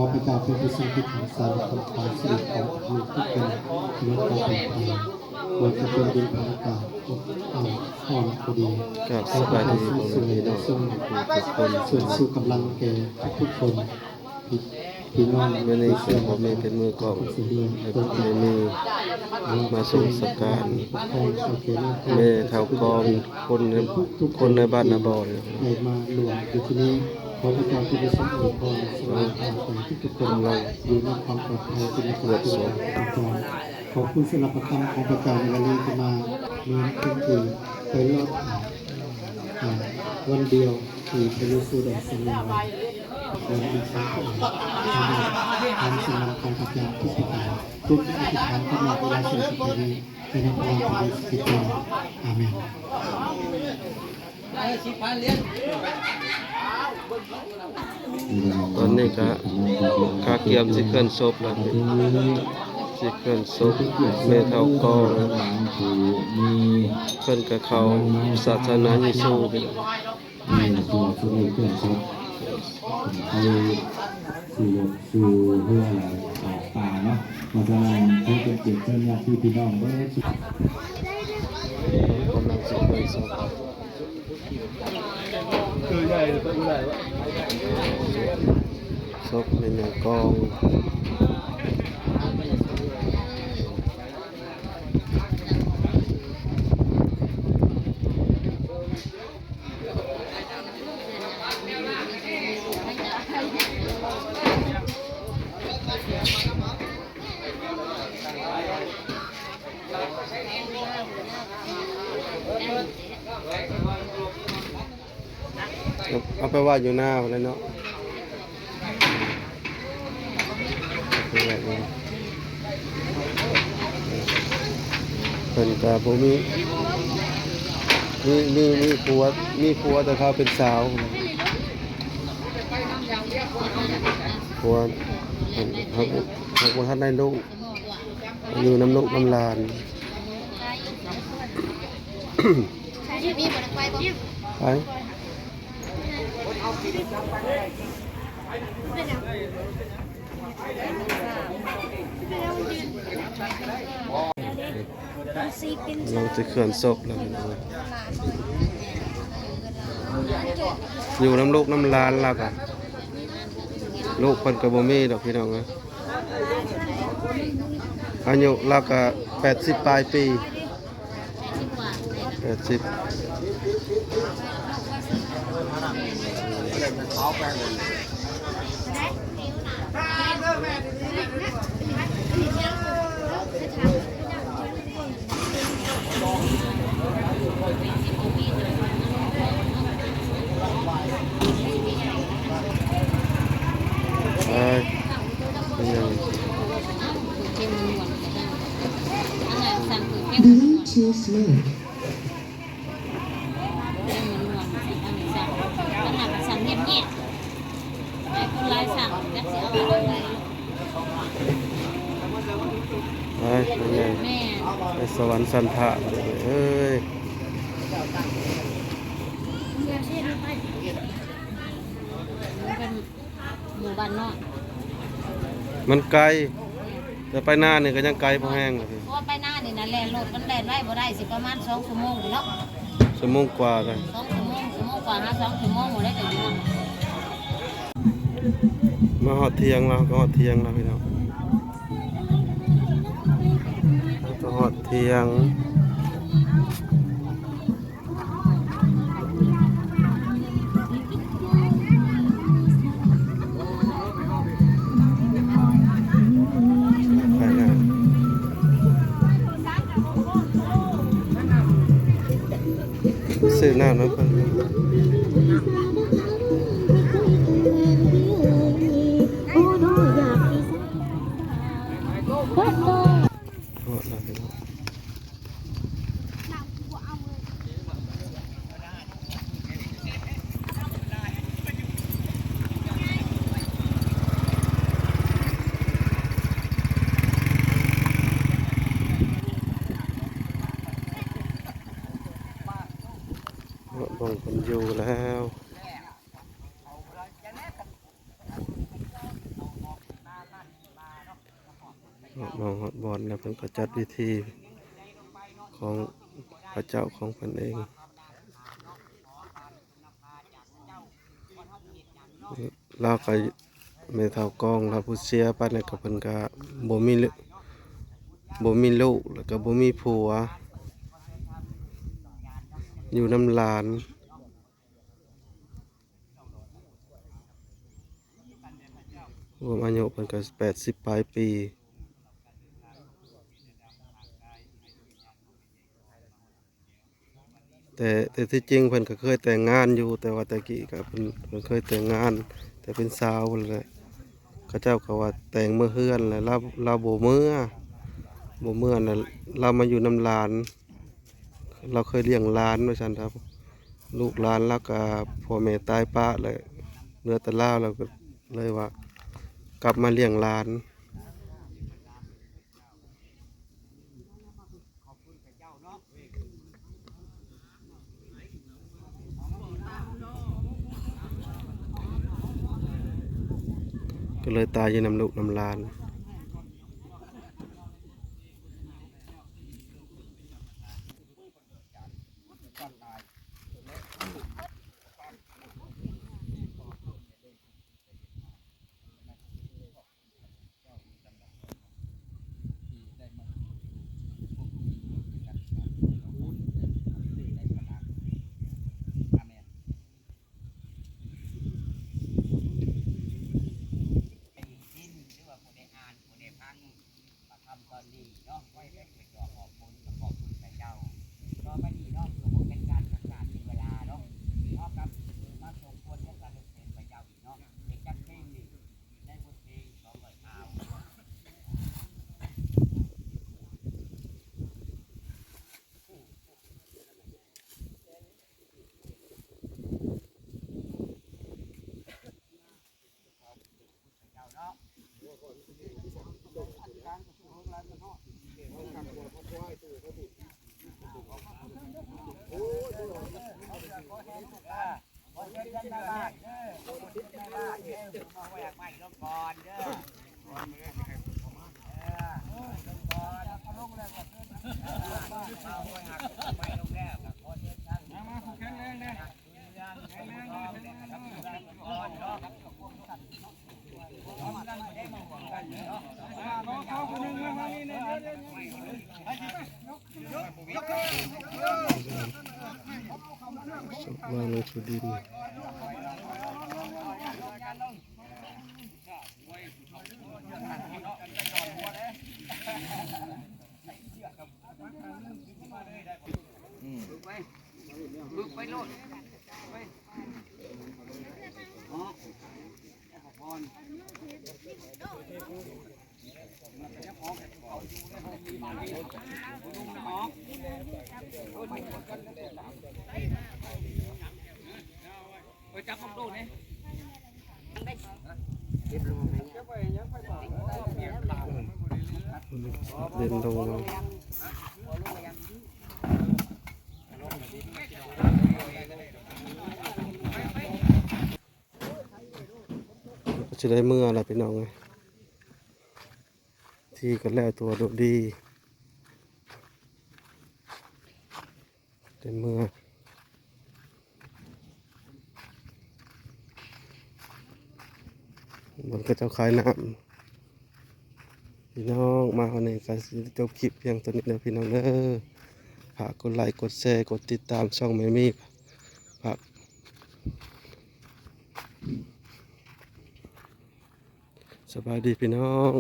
อพระเจ้าเป็นผู้ทรงที่ของสารของความสิริของลูกทุกคนที่มีความเป็นไปควรจะเป็นดินพระอากาศอ่อนก็ดี กับสบายดีของพี่น้องทุกคน ส่วนสู่กำลังแก่ทุกคนพี่น้อง เมื่อนี้คือผมมีเป็นมือกล่องและไม่มีมาส่งสการแม่เท่ากองคนในบ้านนาบอน ได้มาหลวงอยู่ที่นี้ขอพระเจ้าที่ได้ทรงอวยพรสวัสดิ์ของทุกคนเราอยู่ในความปลอดภัยเป็นเกิดสุขขอบคุณสำหรับประคำของพระเจ้าในวันนี้ที่มาเมื่อคืนที่ไปรอดวันเดียวที่ไปรู้สู่แดนสวรรค์วันที่สองทำสิ่งนั้นของพระเจ้าทุกประการทุกอธิษฐานขอมาเวลาเสด็จไปนี้ในนามพระเจ้าคริสต์อาเมน ตอนนี้ก็คาเกียมสิเกินศพแล้วสิเกินศพแม่เท่ากองเพิ่นกับเขาศาสนาเยซูไปแล้ว ตัวสมุนเกิดครับไปสู่เพื่ออะไรออกป่าเนาะมาจะให้เป็นเกียรติเจ้าหน้าที่พี่น้องได้ กำลังสิเกินศพศพแม่นางกองเอาไปว่าอยู่หน้าไปแล้วเนาะเพิ่นก็บ่มีผัวแต่เขาเป็นสาวผัวเขาบ่ทันได้ลูกอยู่น้ำลูกน้ำหลาน ไปเราจะเขื่อนศพแล้วอยู่น้ำลูกน้ำลานแล้วกันลูกคนกระบมีดอกพี่น้องนะอายุเราก็80 ปลายปี80Bluetooth mode. สั่งเงียบๆไอ้คนไล่สั่งจะเสียเอาอะไรแม่ไปสวรรค์สันพะเอ้ยเป็นหมู่บ้านนอก มันไกลแต่ไปหน้านี่ก็ยังไกลพอแห้งเลย เพราะว่าไปหน้านี่นะแลนรถมันแลนไว้บ่ได้สิประมาณ2 ชั่วโมงเนาะ ชั่วโมงกว่ากัน 2 ชั่วโมงกว่า2 ชั่วโมงบ่ได้แต่อยู่มาหอดเทียงแล้วก็หอดเทียงแล้วพี่น้องก็หอดเทียงซื้อน้ำน้ำเพิ่นบงคนอยู่แล้ว มองฮอดบอลแล้วเพิ่นก็จัดพิธีของพระเจ้าของเพิ่นเองเราก็แม่เฒ่ากองเราผู้เสียไปแล้วก็เพิ่นก็บ่มีลูกแล้วก็บ่มีผัวอยู่นำหลานรวมอายุเพิ่นก็80ปลายปีแต่ที่จริงเพิ่นก็เคยแต่งงานอยู่แต่ว่าแต่กี้ก็เพิ่นเคยแต่งงานแต่เป็นสาวนั่นแหละเขาเจ้าก็ว่าแต่งเมื่อเฮือนแล้วเราบ่เมื่อน่ะเรามาอยู่นำหลาน เราเคยเลี้ยงหลานว่าซั่นครับลูกหลานแล้วก็พ่อแม่ตายป้าเลยเหลือแต่ลาวเราก็เลยว่ากลับมาเลี้ยงหลานก็เลยตายอยู่นำลูกนำหลาน วางลงสู่ดินเดินลงมาก็จะได้เมื่ออะไรพี่น้องไงที่กันแล้วตัวโดดดีได้เมื่อมันก็จะคลายน้ำพี่น้องมาวันนี้ก็จบคลิปเพียงตัวนี้นะพี่น้องเด้อฝากกดไลค์กดแชร์กดติดตามช่องแม่มีฝากสบายดีพี่น้อง